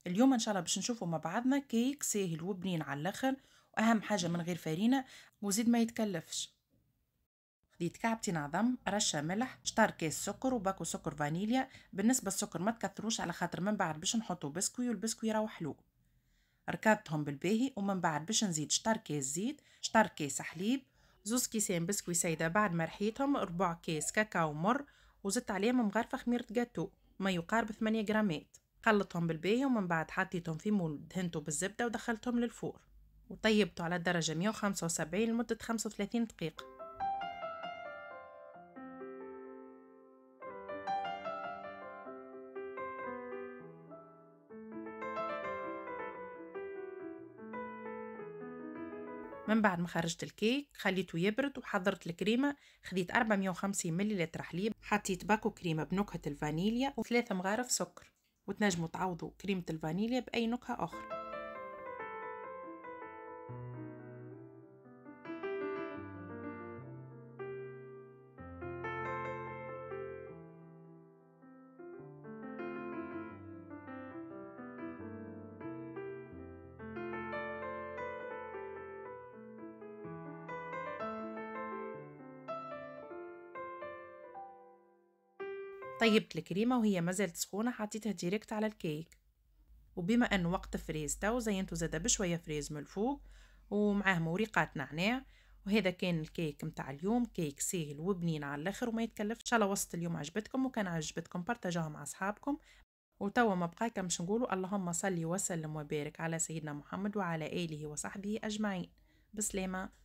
اليوم ان شاء الله باش نشوفوا مع بعضنا كيك ساهل وبنين على الاخر، واهم حاجه من غير فرينه وزيد ما يتكلفش. خديت كعبتين عظم، رشه ملح، شطار كاس سكر وباكو سكر فانيليا. بالنسبه للسكر ما تكثروش على خاطر من بعد باش نحطوا بسكوي والبسكوي راهو حلو. ركبتهم بالباهي ومن بعد باش نزيد شطار كاس زيت، شطار كاس حليب، زوز كيسين بسكوي سايده بعد ما رحيتهم، ربع كاس كاكاو مر، وزدت عليهم مغرفه خميره جاتو ما يقارب 8 جرامات. خلطهم بالباهي ومن بعد حطيتهم في مول دهنته بالزبده ودخلتهم للفور، وطيبته على درجه 175 لمده 35 دقيقه. من بعد ما خرجت الكيك خليته يبرد وحضرت الكريمة. خديت 450 مليلتر حليب، حطيت باكو كريمة بنكهة الفانيليا وثلاثة مغارف سكر. وتنجموا تعوضوا كريمة الفانيليا بأي نكهة أخرى. طيبت الكريمة وهي مازالت سخونة حطيتها ديريكت على الكيك. وبما أنه وقت فريز تو زينته زادا بشوية فريز من الفوق ومعاه مورقات نعناع. وهذا كان الكيك متاع اليوم، كيك سهل وبنين على الاخر وما يتكلف. ان شاء الله وصفة اليوم عجبتكم، وكان عجبتكم بارتاجوها مع اصحابكم. وتوا ما بقى كمش نقولوا اللهم صل وسلم وبارك على سيدنا محمد وعلى آله وصحبه أجمعين. بسلامة.